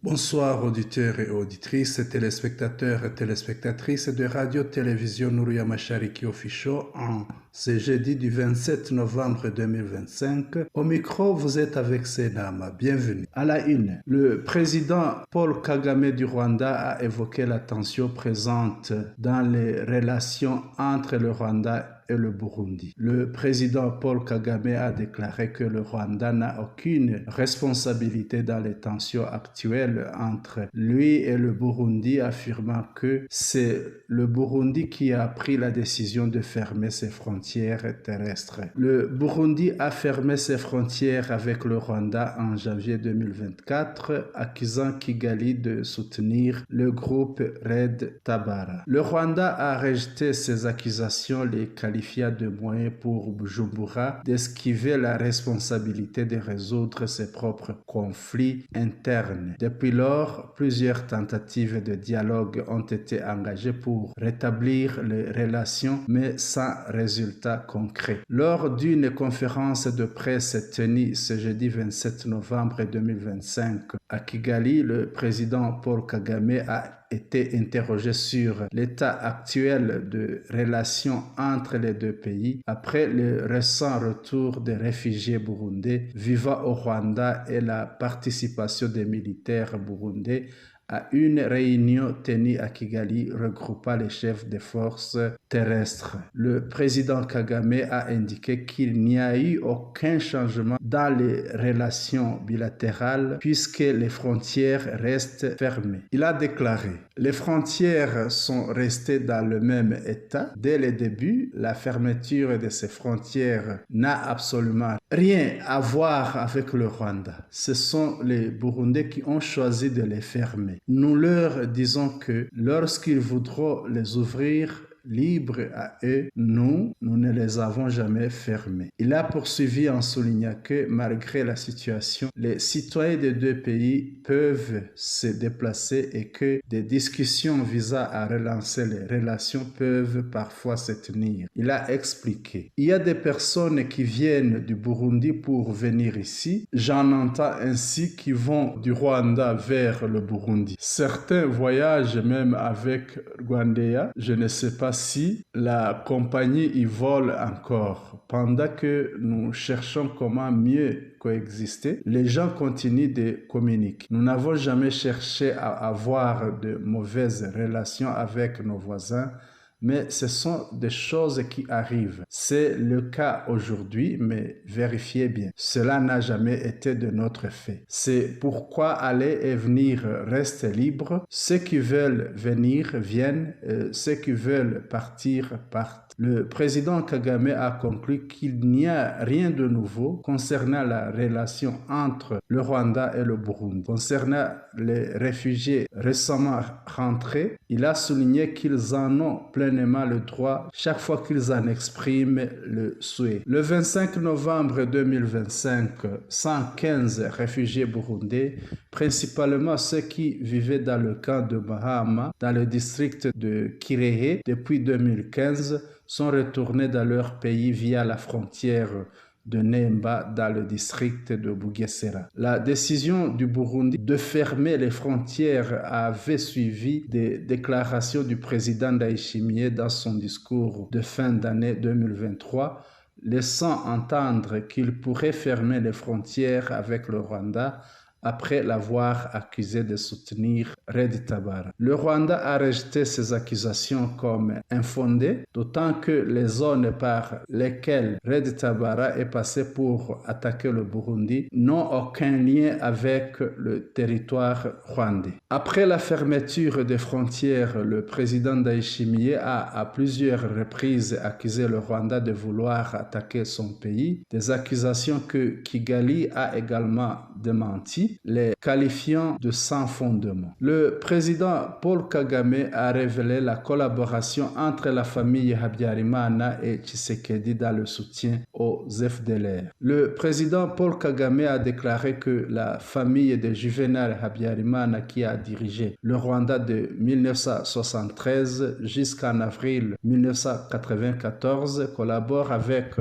Bonsoir auditeurs et auditrices, téléspectateurs et téléspectatrices de Radio-Télévision Nouria Machariki Official en ce jeudi du 27 novembre 2025. Au micro, vous êtes avec Senama. Bienvenue. À la une, le président Paul Kagame du Rwanda a évoqué la tension présente dans les relations entre le Rwanda et le Burundi. Le président Paul Kagame a déclaré que le Rwanda n'a aucune responsabilité dans les tensions actuelles entre lui et le Burundi, affirmant que c'est le Burundi qui a pris la décision de fermer ses frontières terrestres. Le Burundi a fermé ses frontières avec le Rwanda en janvier 2024, accusant Kigali de soutenir le groupe Red Tabara. Le Rwanda a rejeté ces accusations, les qualifiant de moyens pour Bujumbura d'esquiver la responsabilité de résoudre ses propres conflits internes. Depuis lors, plusieurs tentatives de dialogue ont été engagées pour rétablir les relations, mais sans résultat concret. Lors d'une conférence de presse tenue ce jeudi 27 novembre 2025 à Kigali, le président Paul Kagame a été interrogé sur l'état actuel de relations entre les deux pays après le récent retour des réfugiés burundais vivant au Rwanda et la participation des militaires burundais à une réunion tenue à Kigali regroupant les chefs des forces terrestres. Le président Kagame a indiqué qu'il n'y a eu aucun changement dans les relations bilatérales puisque les frontières restent fermées. Il a déclaré: les frontières sont restées dans le même état. Dès le début, la fermeture de ces frontières n'a absolument rien à voir avec le Rwanda. Ce sont les Burundais qui ont choisi de les fermer. Nous leur disons que lorsqu'ils voudront les ouvrir libres à eux, nous ne les avons jamais fermés. Il a poursuivi en soulignant que malgré la situation, les citoyens des deux pays peuvent se déplacer et que des discussions visant à relancer les relations peuvent parfois se tenir. Il a expliqué: il y a des personnes qui viennent du Burundi pour venir ici. J'en entends ainsi qui vont du Rwanda vers le Burundi. Certains voyagent même avec Rwandair. Je ne sais pas si la compagnie y vole encore. Pendant que nous cherchons comment mieux coexister, les gens continuent de communiquer. Nous n'avons jamais cherché à avoir de mauvaises relations avec nos voisins, mais ce sont des choses qui arrivent. C'est le cas aujourd'hui, mais vérifiez bien. Cela n'a jamais été de notre fait. C'est pourquoi aller et venir restent libres. Ceux qui veulent venir viennent, ceux qui veulent partir partent. Le président Kagame a conclu qu'il n'y a rien de nouveau concernant la relation entre le Rwanda et le Burundi. Concernant les réfugiés récemment rentrés, il a souligné qu'ils en ont pleinement le droit chaque fois qu'ils en expriment le souhait. Le 25 novembre 2025, 115 réfugiés burundais, principalement ceux qui vivaient dans le camp de Mahama, dans le district de Kirehe depuis 2015, sont retournés dans leur pays via la frontière de Nemba dans le district de Bugesera. La décision du Burundi de fermer les frontières avait suivi des déclarations du président Ndayishimiye dans son discours de fin d'année 2023, laissant entendre qu'il pourrait fermer les frontières avec le Rwanda après l'avoir accusé de soutenir Red Tabara. Le Rwanda a rejeté ces accusations comme infondées, d'autant que les zones par lesquelles Red Tabara est passé pour attaquer le Burundi n'ont aucun lien avec le territoire rwandais. Après la fermeture des frontières, le président Ndayishimiye a à plusieurs reprises accusé le Rwanda de vouloir attaquer son pays, des accusations que Kigali a également démenties, les qualifiant de sans fondement. Le président Paul Kagame a révélé la collaboration entre la famille Habyarimana et Tshisekedi dans le soutien aux FDLR. Le président Paul Kagame a déclaré que la famille de Juvenal Habyarimana, qui a dirigé le Rwanda de 1973 jusqu'en avril 1994, collabore avec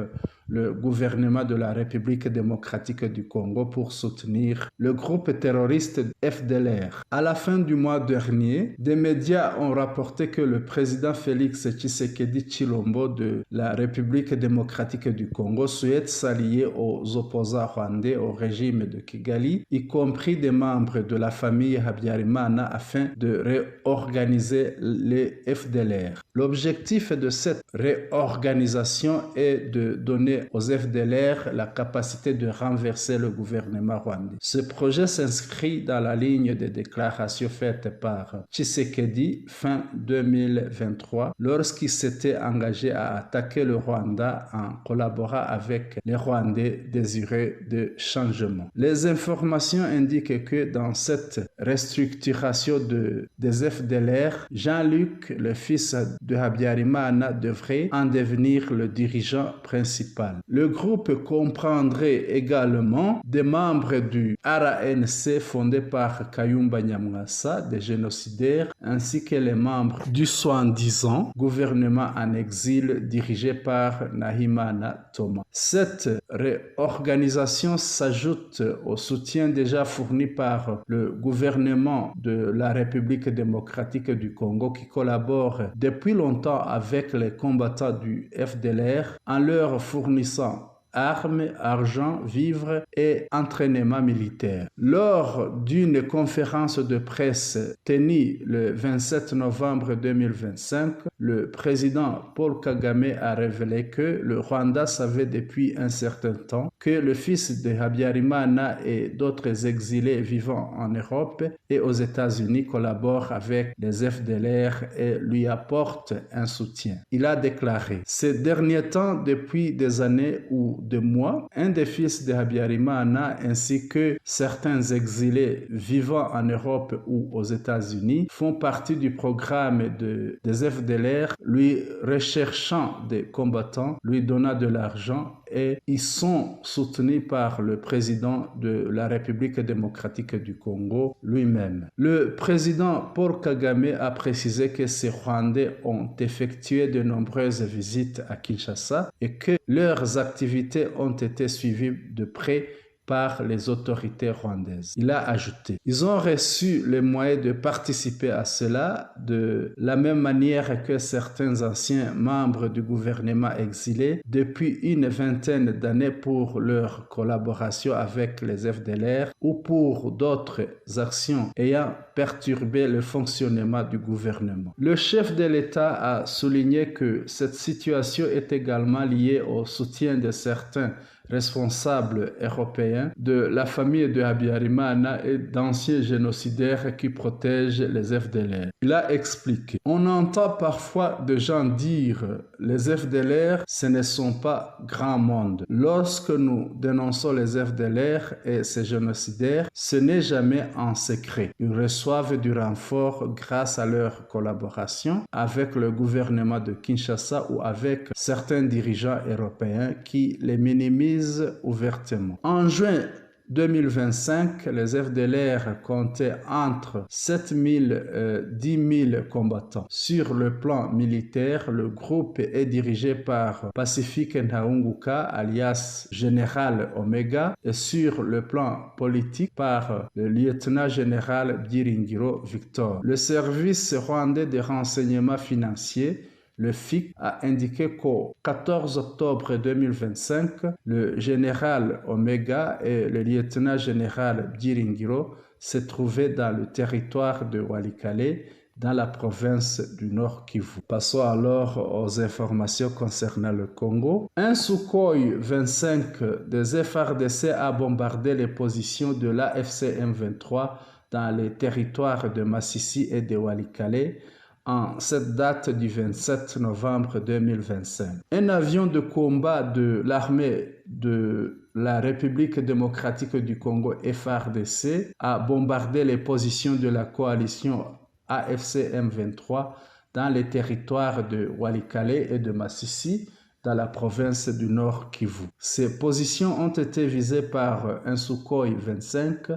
le gouvernement de la République démocratique du Congo pour soutenir le groupe terroriste FDLR. À la fin du mois dernier, des médias ont rapporté que le président Félix Tshisekedi Tshilombo de la République démocratique du Congo souhaite s'allier aux opposants rwandais au régime de Kigali, y compris des membres de la famille Habyarimana, afin de réorganiser les FDLR. L'objectif de cette réorganisation est de donner aux FDLR la capacité de renverser le gouvernement rwandais. Ce projet s'inscrit dans la ligne des déclarations faites par Tshisekedi fin 2023 lorsqu'il s'était engagé à attaquer le Rwanda en collaborant avec les Rwandais désireux de changement. Les informations indiquent que dans cette restructuration des FDLR, Jean-Luc, le fils de Habyarimana, devrait en devenir le dirigeant principal. Le groupe comprendrait également des membres du RANC fondé par Kayumba Nyamwasa, des génocidaires, ainsi que les membres du soi-disant gouvernement en exil dirigé par Nahimana Thomas. Cette réorganisation s'ajoute au soutien déjà fourni par le gouvernement de la République démocratique du Congo qui collabore depuis longtemps avec les combattants du FDLR en leur fournissant armes, argent, vivres et entraînement militaire. Lors d'une conférence de presse tenue le 27 novembre 2025, le président Paul Kagame a révélé que le Rwanda savait depuis un certain temps que le fils de Habyarimana et d'autres exilés vivant en Europe et aux États-Unis collaborent avec les FDLR et lui apportent un soutien. Il a déclaré: « Ces derniers temps, depuis des années ou de mois, un des fils de Habyarimana ainsi que certains exilés vivant en Europe ou aux États-Unis font partie du programme des FDLR, lui recherchant des combattants, lui donnant de l'argent et ils sont soutenus par le président de la République démocratique du Congo lui-même. » Le président Paul Kagame a précisé que ces Rwandais ont effectué de nombreuses visites à Kinshasa et que leurs activités ont été suivies de près par les autorités rwandaises. Il a ajouté: « Ils ont reçu les moyens de participer à cela de la même manière que certains anciens membres du gouvernement exilés depuis une vingtaine d'années pour leur collaboration avec les FDLR ou pour d'autres actions ayant perturbé le fonctionnement du gouvernement. » Le chef de l'État a souligné que cette situation est également liée au soutien de certains responsables européens de la famille de Habyarimana et d'anciens génocidaires qui protègent les FDLR. Il a expliqué: « On entend parfois des gens dire les FDLR, ce ne sont pas grand monde. Lorsque nous dénonçons les FDLR et ces génocidaires, ce n'est jamais en secret. Ils reçoivent du renfort grâce à leur collaboration avec le gouvernement de Kinshasa ou avec certains dirigeants européens qui les minimisent ouvertement. » En juin 2025, les FDLR comptaient entre 7 000 et 10 000 combattants. Sur le plan militaire, le groupe est dirigé par Pacifique Nhaunguka, alias Général Omega, et sur le plan politique par le lieutenant-général Byiringiro Victor. Le service rwandais de renseignement financier, le FIC, a indiqué qu'au 14 octobre 2025, le général Omega et le lieutenant-général Byiringiro se trouvaient dans le territoire de Walikale, dans la province du Nord Kivu. Passons alors aux informations concernant le Congo. Un Sukhoi 25 des FARDC a bombardé les positions de l'AFC M23 dans les territoires de Masisi et de Walikale en cette date du 27 novembre 2025. Un avion de combat de l'armée de la République démocratique du Congo FARDC a bombardé les positions de la coalition AFC M23 dans les territoires de Walikale et de Masisi, dans la province du Nord Kivu. Ces positions ont été visées par un Sukhoi 25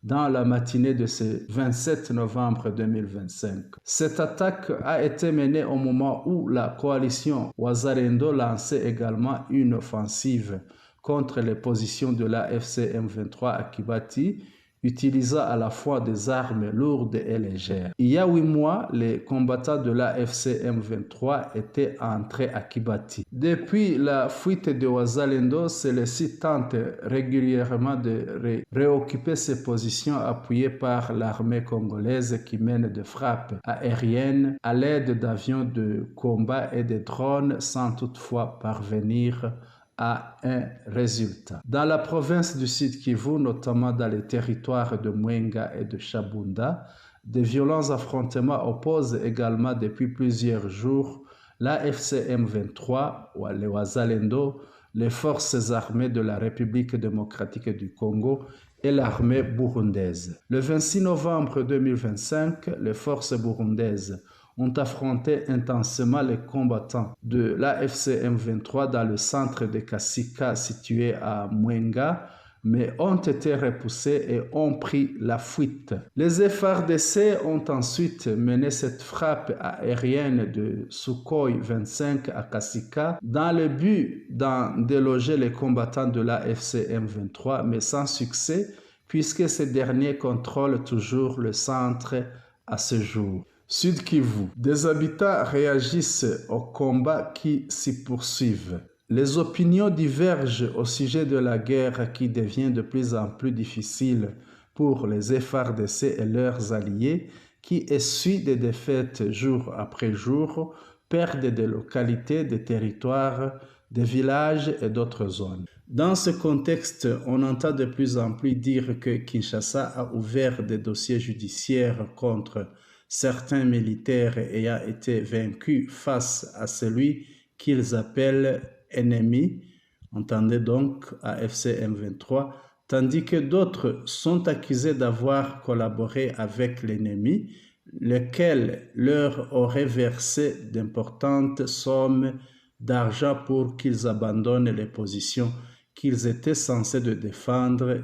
dans la matinée de ce 27 novembre 2025. Cette attaque a été menée au moment où la coalition Wazalendo lançait également une offensive contre les positions de l'AFC M23 à Kibati, utilisant à la fois des armes lourdes et légères. Il y a 8 mois, les combattants de l'AFC M23 étaient entrés à Kibati. Depuis la fuite de Wazalendo, celui-ci tente régulièrement de réoccuper ses positions appuyées par l'armée congolaise qui mène des frappes aériennes à l'aide d'avions de combat et de drones sans toutefois parvenir à un résultat. Dans la province du Sud Kivu, notamment dans les territoires de Mwenga et de Shabunda, des violents affrontements opposent également depuis plusieurs jours l'AFC M23, ou les Wazalendo, les forces armées de la République démocratique du Congo et l'armée burundaise. Le 26 novembre 2025, les forces burundaises ont affronté intensément les combattants de l'AFC M23 dans le centre de Kasika situé à Mwenga, mais ont été repoussés et ont pris la fuite. Les FARDC ont ensuite mené cette frappe aérienne de Sukhoi 25 à Kasika dans le but d'en déloger les combattants de l'AFC M23, mais sans succès puisque ces derniers contrôlent toujours le centre à ce jour. Sud Kivu, des habitants réagissent aux combats qui s'y poursuivent. Les opinions divergent au sujet de la guerre qui devient de plus en plus difficile pour les FARDC et leurs alliés qui essuient des défaites jour après jour, perdent des localités, des territoires, des villages et d'autres zones. Dans ce contexte, on entend de plus en plus dire que Kinshasa a ouvert des dossiers judiciaires contre certains militaires ayant été vaincus face à celui qu'ils appellent ennemi, entendez donc AFC M23, tandis que d'autres sont accusés d'avoir collaboré avec l'ennemi, lequel leur aurait versé d'importantes sommes d'argent pour qu'ils abandonnent les positions qu'ils étaient censés de défendre,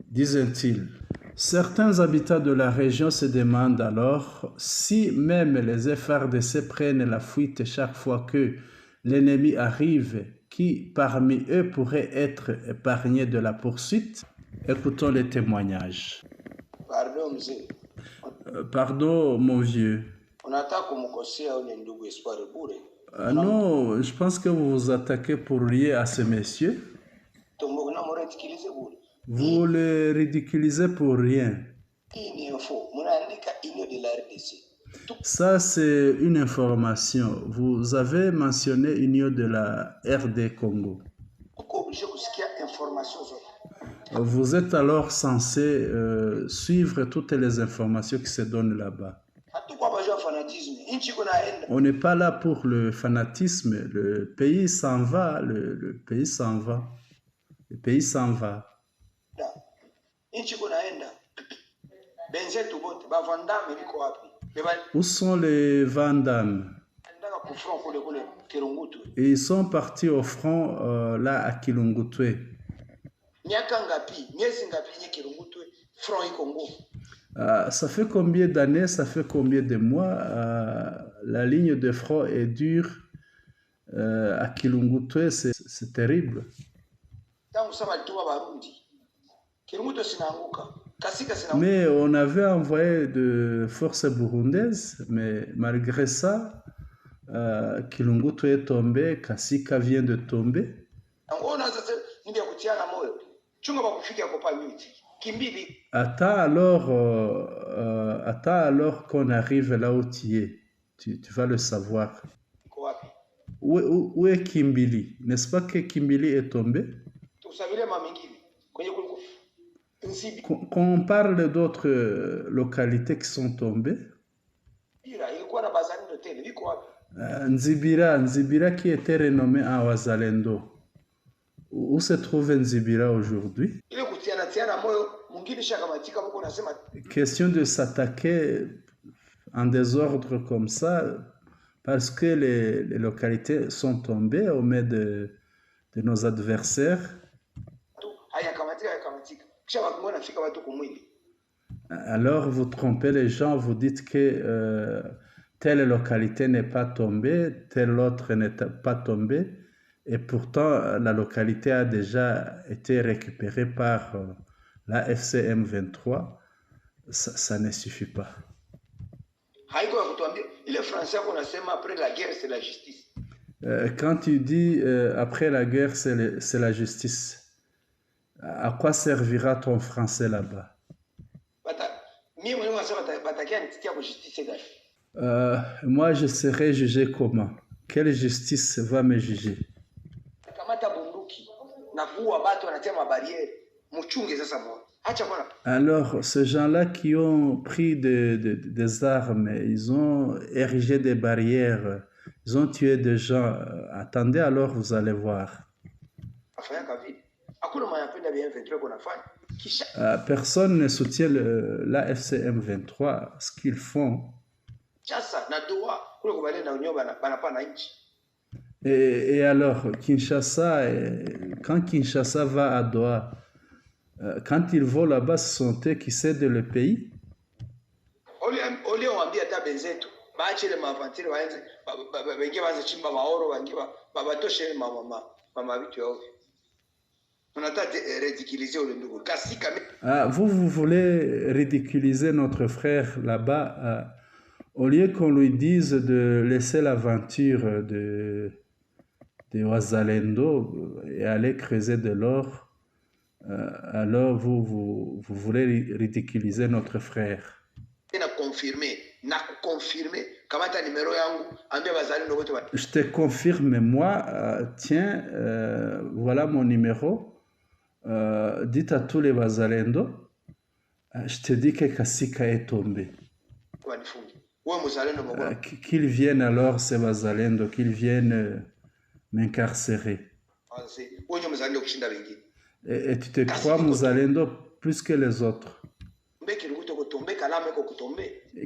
disent-ils. Certains habitants de la région se demandent alors si même les FARDC prennent la fuite chaque fois que l'ennemi arrive, qui parmi eux pourrait être épargné de la poursuite. Écoutons les témoignages. Pardon, mzee. Pardon, mon vieux. Unataka kumkosea ule ndugu Espoir bure. Non, je pense que vous vous attaquez pour lier à ce monsieur. Tombona moretikilize bure. Vous le ridiculisez pour rien. Hii ni info. Munaandika Union de la RDC. Ça, c'est une information. Vous avez mentionné Union de la RD Congo. Uko obligé kusikia information zote. Vous êtes alors censé suivre toutes les informations qui se donnent là-bas. Hatuko hapa juu ya fanatisme. Nchi iko naenda. On n'est pas là pour le fanatisme. Le pays s'en va. Le pays s'en va. Le pays s'en va. Nchi iko naenda. Benzetu bote bavandame liko wapi? Où sont les Vandam? Et ils sont partis au front là à Kilungutwe. Ça fait combien d'années, ça fait combien de mois la ligne de front est dure à Kilungutwe, c'est terrible. Mais on avait envoyé de forces burundaises, mais malgré ça, Kilungutu est tombé, Kasika vient de tomber. Attends alors qu'on arrive là où tu es. Tu vas le savoir. Où est Kimbili? N'est-ce pas que Kimbili est tombé? Quand on parle d'autres localités qui sont tombées, Nzibira qui était renommé en Wazalendo. Où se trouve Nzibira aujourd'hui? Question de s'attaquer en désordre comme ça, parce que les localités sont tombées aux mains de nos adversaires. Alors vous trompez les gens, vous dites que telle localité n'est pas tombée, telle autre n'est pas tombée, et pourtant la localité a déjà été récupérée par la FCM 23. Ça ne suffit pas. Haiko ya kutuambia ile Français unasema après la guerre c'est la justice. Quand tu dis après la guerre c'est la justice, à quoi servira ton français là-bas? Mimi mwenyewe nasema batakia nitikia kwa justice gani? Moi je serai jugé comment? Quelle justice va me juger? Kamata bunduki na kuua watu wanatema barrière. Mchunge sasa mwa. Acha bwana. Alors, ces gens-là qui ont pris des armes, ils ont érigé des barrières, ils ont tué des gens. Attendez, alors vous allez voir. Personne ne soutient la FCM 23. Ce qu'ils font. Et alors, Kinshasa, quand Kinshasa va à Doha, quand ils vont là-bas, ce sont eux qui cèdent le pays. Vous voulez ridiculiser notre frère là-bas, au lieu qu'on lui dise de laisser l'aventure de Wazalendo et aller creuser de l'or. Alors vous voulez ridiculiser notre frère. Je te confirme, moi, tiens, voilà mon numéro. Dites à tous les Wazalendo, je te dis que Kasika est tombé. Qu'ils viennent alors, ces Wazalendo, qu'ils viennent m'incarcérer. Et tu te crois Muzalendo plus que les autres.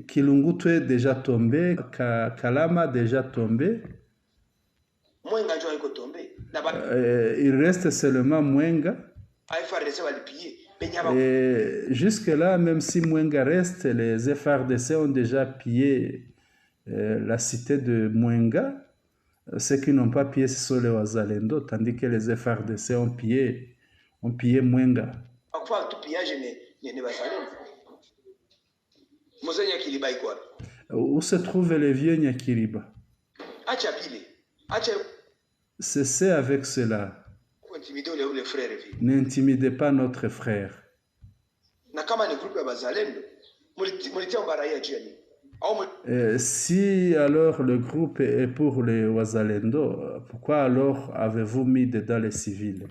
Kilungutu est déjà tombé, Kalama déjà tombé. Il reste seulement Mwenga. Et jusque-là, même si Mwenga reste, les FRDC ont déjà pillé la cité de Mwenga. Ceux qui n'ont pas pillé, ce sont les Wazalendo, tandis que les FRDC ont pillé Mwenga. Où se trouve le vieux Nyakiriba? Cessez avec cela. N'intimidez pas notre frère. Si alors le groupe est pour les Wazalendo, pourquoi alors avez-vous mis dedans les civils?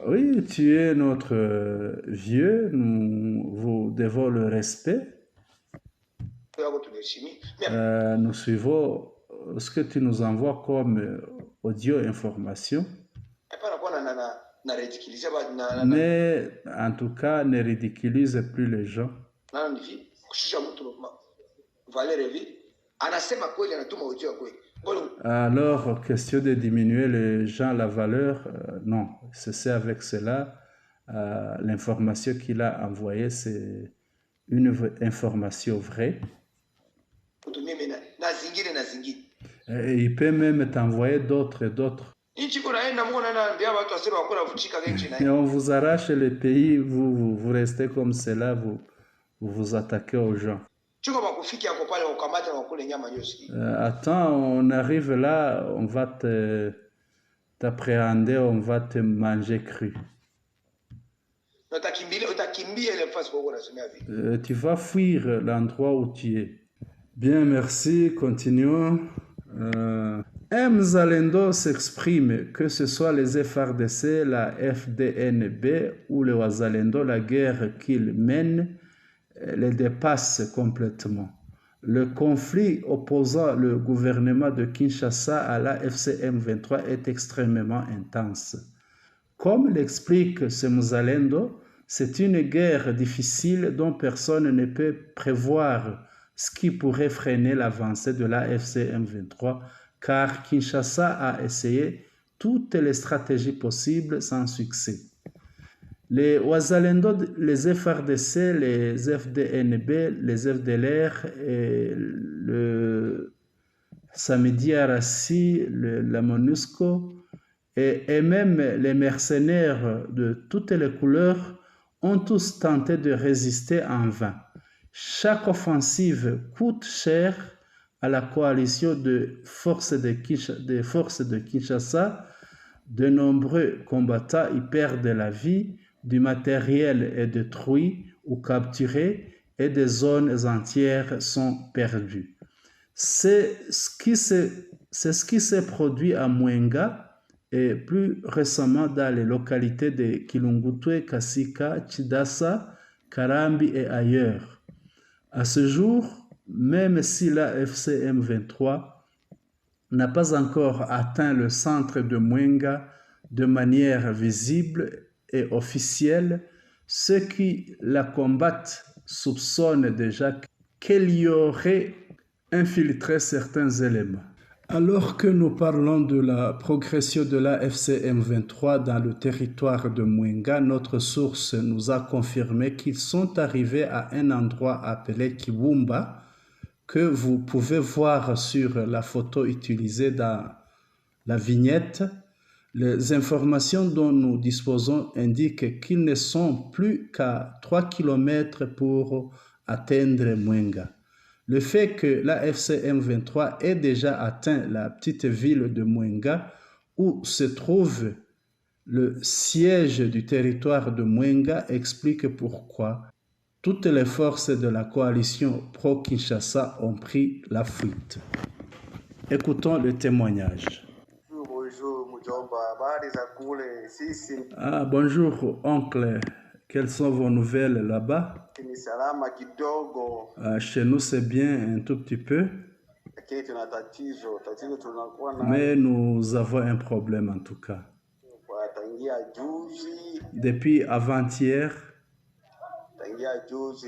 Oui, tu es notre vieux, nous devons le respect. Nous suivons ce que tu nous envoies comme audio information. Mais en tout cas, ne ridiculise plus les gens. Alors, question de diminuer les gens, la valeur, non, c'est avec cela. L'information qu'il a envoyée, c'est une information vraie. Et il peut même t'envoyer d'autres et d'autres. Et on vous arrache le pays, vous restez comme cela, vous attaquez aux gens. Attends, on arrive là, on va t'appréhender, on va te manger cru. Tu vas fuir l'endroit où tu es. Bien, merci, continuons. Mzalendo s'exprime, que ce soit les FRDC, la FDNB ou les Wazalendo, la guerre qu'ils mènent les dépasse complètement. Le conflit opposant le gouvernement de Kinshasa à la FCM 23 est extrêmement intense. Comme l'explique ce Mzalendo, c'est une guerre difficile dont personne ne peut prévoir ce qui pourrait freiner l'avancée de la FCM 23, car Kinshasa a essayé toutes les stratégies possibles sans succès. Les Wazalendo, les FRDC, les FDNB, les FDLR et le Samedi Arassi, la MONUSCO et même les mercenaires de toutes les couleurs ont tous tenté de résister en vain. Chaque offensive coûte cher à la coalition de forces de Kinshasa. De nombreux combattants y perdent la vie, du matériel est détruit ou capturé et des zones entières sont perdues. C'est ce qui s'est produit à Mwenga et plus récemment dans les localités de Kilungutwe, Kasika, Chidassa, Karambi et ailleurs. À ce jour, même si la FCM 23 n'a pas encore atteint le centre de Mwenga de manière visible et officielle, ceux qui la combattent soupçonnent déjà qu'elle y aurait infiltré certains éléments. Alors que nous parlons de la progression de la FCM 23 dans le territoire de Mwenga, notre source nous a confirmé qu'ils sont arrivés à un endroit appelé Kibumba, que vous pouvez voir sur la photo utilisée dans la vignette. Les informations dont nous disposons indiquent qu'ils ne sont plus qu'à 3 km pour atteindre Mwenga. Le fait que la FCM 23 ait déjà atteint la petite ville de Mwenga, où se trouve le siège du territoire de Mwenga, explique pourquoi toutes les forces de la coalition pro-Kinshasa ont pris la fuite. Écoutons le témoignage. Bonjour, Mujomba. Habari za kule sisi Bonjour, oncle. Quelles sont vos nouvelles là-bas? ni salama kidogo, Chez nous, c'est bien un tout petit peu, lakini tuna tatizo tunakuwa na mais nous avons un problème en tout cas. kwa tangia juzi Depuis avant-hier,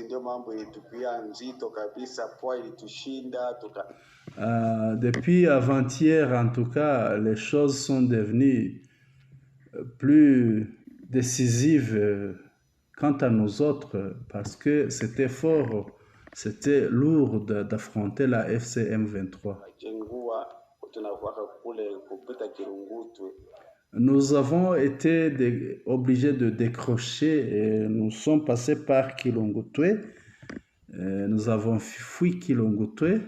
ndio mambo ilitupia nzito kabisa, poa ilitushinda depuis avant-hier, en tout cas, les choses sont devenues plus décisives quant à nous autres, parce que c'était fort, c'était lourd d'affronter la FCM 23. Jengua tunakuwaka kule kupita Kirungutwe. Nous avons été obligés de décrocher et nous sommes passés par Kilongutwe. Nous avons fui Kilongutwe.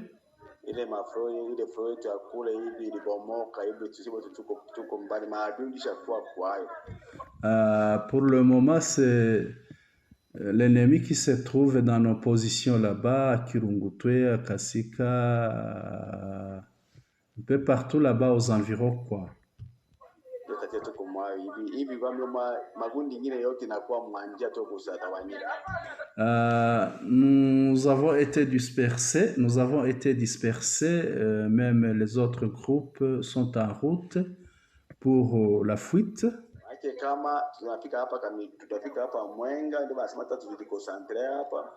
Ile flow yetu ya kule hivi ilibomoka hivi, tusipo tuko mbali, maadui kishakuwa kwayo. Pour le moment, c'est l'ennemi qui se trouve dans nos positions là-bas, à Kirungutwe, à Kasika, un peu partout là-bas aux environs, quoi. Nous avons été dispersés, même les autres groupes sont en route pour la fuite. Kama tutafika hapa Mwenga, ndio basi matatu tulikonsantre hapa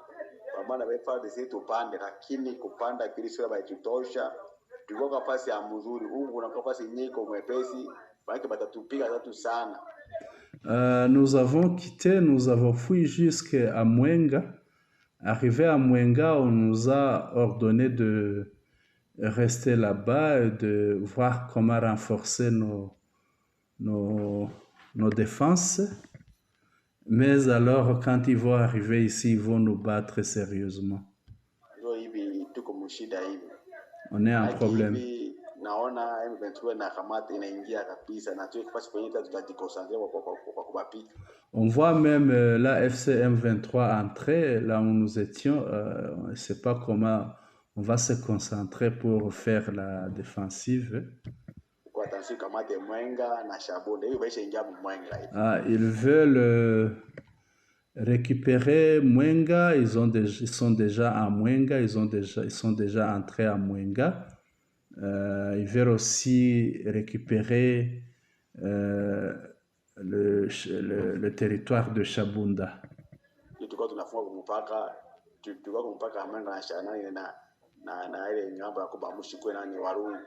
kwa maana FARDC tupande, lakini kupanda kilisio baitutosha, tuko nafasi ya mzuri huko na nafasi nyiko mwepesi, baki batatupiga tatu sana. Nous avons quitté, nous avons fui jusqu'à Mwenga. Arrivé à Mwenga, on nous a ordonné de rester là-bas et de voir comment renforcer nos défenses. Mais alors, quand ils vont arriver ici, ils vont nous battre sérieusement. On est en problème. On voit même la FCM 23 entrer là où nous étions. On ne sait pas comment on va se concentrer pour faire la défensive. Ils veulent récupérer Mwenga. Ils sont déjà à Mwenga. Ils sont déjà entrés à Mwenga. Ils veulent aussi récupérer le territoire de Shabunda. na ile ngambo ya kubamushikwe nani Walungu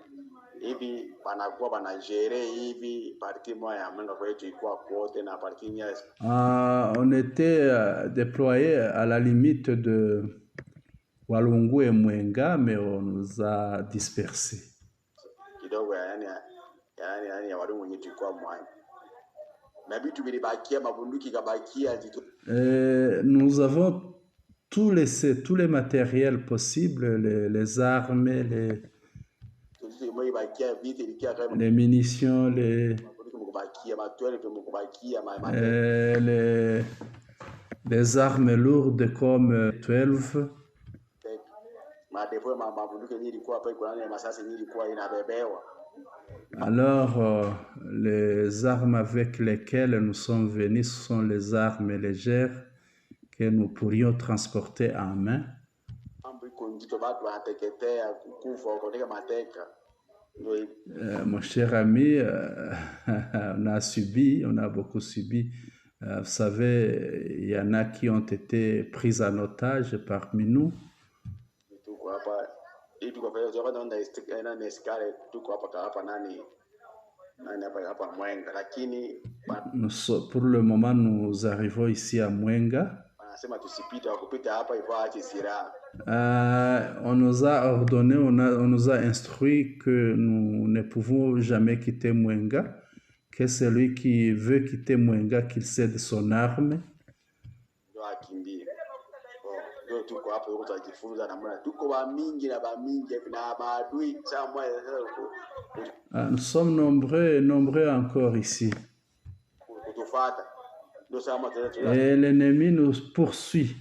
hivi panakuwa banajere hivi parti moja ya Mwenga kwetu ilikuwa kwote na parti nyingine. On était déployés à la limite de Walungu et Mwenga, mais on nous a dispersés. Kidogo yani ya Walungu wenyewe tulikuwa mwani. Na vitu vilibakia, mabunduki kabakia. Nous avons tout laissé, tous les matériels possibles, les armes, les munitions, les armes lourdes comme 12. Alors, les armes avec lesquelles nous sommes venus sont les armes légères que nous pourrions transporter en main. Mon cher ami, on a beaucoup subi. Vous savez, il y en a qui ont été pris en otage parmi nous. Pour le moment, nous arrivons ici à Mwenga. On nous a ordonné, on nous a instruit que nous ne pouvons jamais quitter Mwenga, que celui qui veut quitter Mwenga, qu'il cède son arme. Nous sommes nombreux encore ici. Et l'ennemi nous poursuit.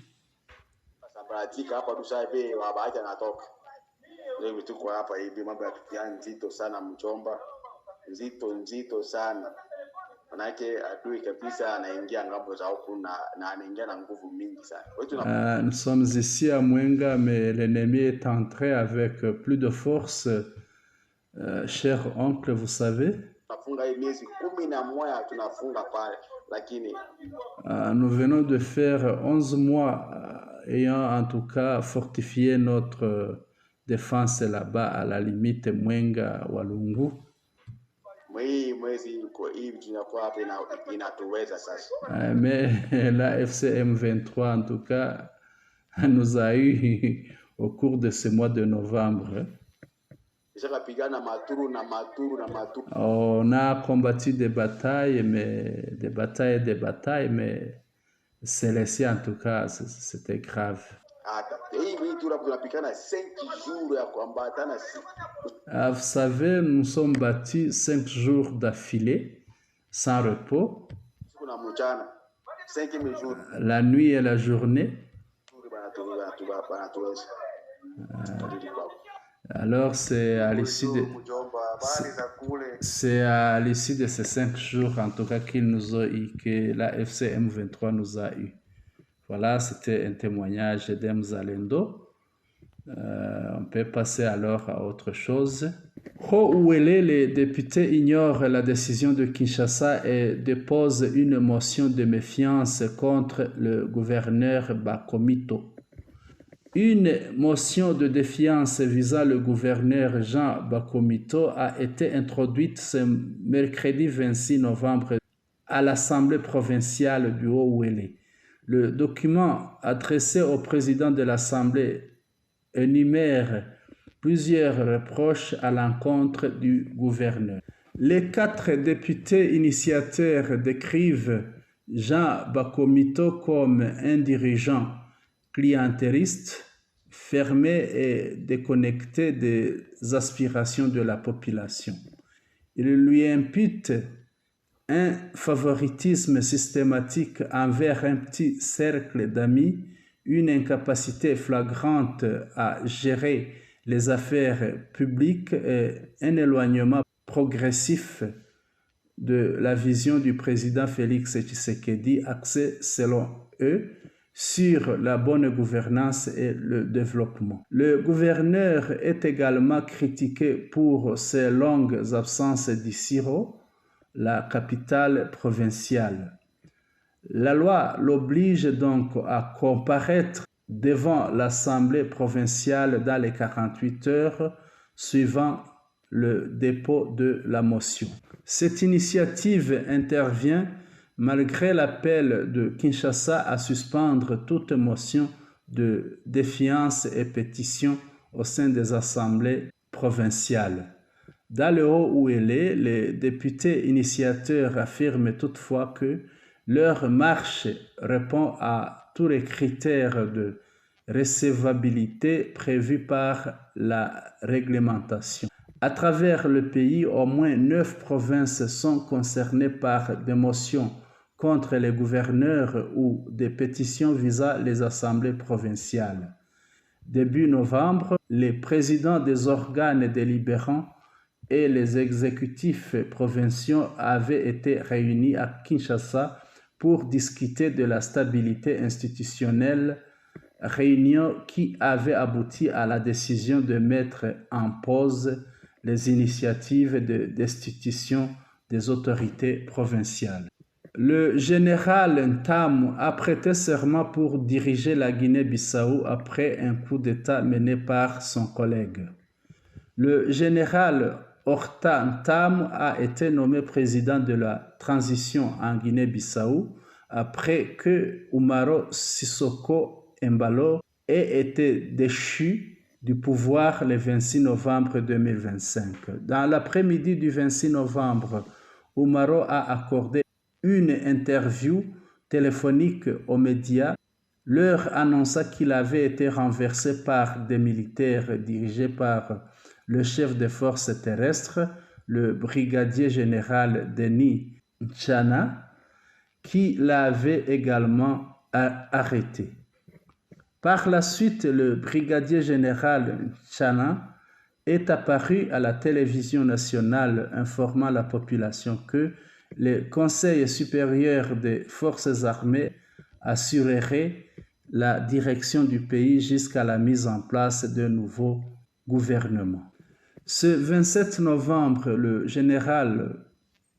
Nous sommes ici à Mwenga, mais l'ennemi est entré avec plus de force. Cher oncle, vous savez, nous venons de faire 11 mois ayant en tout cas fortifié notre défense là-bas à la limite Mwenga Walungu. Mais la FCM 23 en tout cas nous a eu au cours de ce mois de novembre. On a combattu des batailles, mais celle-ci en tout cas, c'était grave. Vous savez, nous sommes battus 5 jours d'affilée, sans repos, la nuit et la journée. Alors, c'est à l'issue de ces 5 jours, en tout cas, que la FCM 23 nous a eu. Voilà, c'était un témoignage d'Mzalendo. On peut passer alors à autre chose. Ouele, les députés ignorent la décision de Kinshasa et déposent une motion de méfiance contre le gouverneur Bakomito. Une motion de défiance visant le gouverneur Jean Bakomito a été introduite ce mercredi 26 novembre à l'Assemblée provinciale du Haut-Ouélé. Le document adressé au président de l'Assemblée énumère plusieurs reproches à l'encontre du gouverneur. Les 4 députés initiateurs décrivent Jean Bakomito comme un dirigeant clientéliste, fermé et déconnecté des aspirations de la population. Il lui impute un favoritisme systématique envers un petit cercle d'amis, une incapacité flagrante à gérer les affaires publiques et un éloignement progressif de la vision du président Félix Tshisekedi axée, selon eux, sur la bonne gouvernance et le développement. Le gouverneur est également critiqué pour ses longues absences d'Issiro, la capitale provinciale. La loi l'oblige donc à comparaître devant l'Assemblée provinciale dans les 48 heures suivant le dépôt de la motion. Cette initiative intervient malgré l'appel de Kinshasa à suspendre toute motion de défiance et pétition au sein des assemblées provinciales. Dans le Haut-Uélé, les députés initiateurs affirment toutefois que leur marche répond à tous les critères de recevabilité prévus par la réglementation. À travers le pays, au moins 9 provinces sont concernées par des motions contre les gouverneurs ou des pétitions visant les assemblées provinciales. Début novembre, les présidents des organes délibérants et les exécutifs provinciaux avaient été réunis à Kinshasa pour discuter de la stabilité institutionnelle, réunion qui avait abouti à la décision de mettre en pause les initiatives de destitution des autorités provinciales. Le général Ntamu a prêté serment pour diriger la Guinée-Bissau après un coup d'État mené par son collègue. Le général Horta Ntamu a été nommé président de la transition en Guinée-Bissau après que Umaro Sissoko Embalo ait été déchu du pouvoir le 26 novembre 2025. Dans l'après-midi du 26 novembre, Umaro a accordé une interview téléphonique aux médias, leur annonça qu'il avait été renversé par des militaires dirigés par le chef des forces terrestres, le brigadier général Denis Nchana, qui l'avait également arrêté. Par la suite, le brigadier général Nchana est apparu à la télévision nationale informant la population que le Conseil supérieur des forces armées assurerait la direction du pays jusqu'à la mise en place d'un nouveau gouvernement. Ce 27 novembre, le général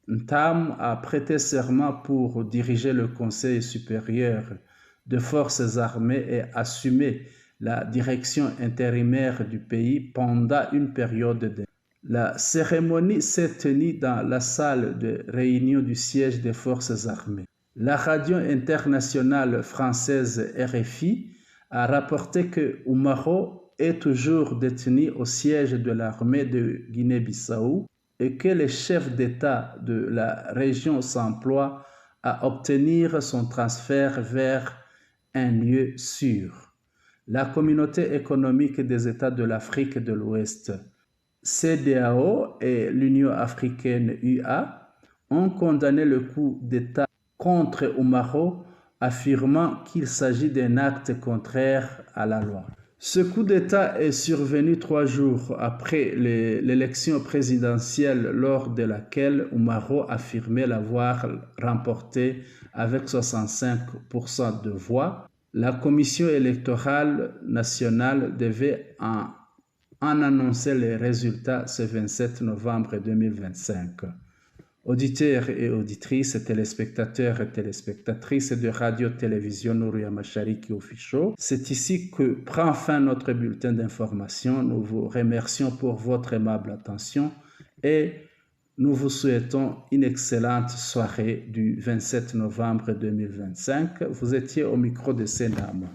Ntamu a prêté serment pour diriger le Conseil supérieur des forces armées et assumer la direction intérimaire du pays pendant une période de... La cérémonie s'est tenue dans la salle de réunion du siège des forces armées. La radio internationale française RFI a rapporté que Umaro est toujours détenu au siège de l'armée de Guinée-Bissau et que le chef d'État de la région s'emploie à obtenir son transfert vers un lieu sûr. La communauté économique des États de l'Afrique de l'Ouest, CEDEAO, et l'Union africaine UA ont condamné le coup d'État contre Umaro, affirmant qu'il s'agit d'un acte contraire à la loi. Ce coup d'État est survenu 3 jours après l'élection présidentielle lors de laquelle Umaro affirmait l'avoir remporté avec 65% de voix. La Commission électorale nationale devait en annoncer les résultats ce 27 novembre 2025. Auditeurs et auditrices, téléspectateurs et téléspectatrices de Radio-Télévision Nouria Mashariki Official, c'est ici que prend fin notre bulletin d'information. Nous vous remercions pour votre aimable attention et nous vous souhaitons une excellente soirée du 27 novembre 2025. Vous étiez au micro de Sénama.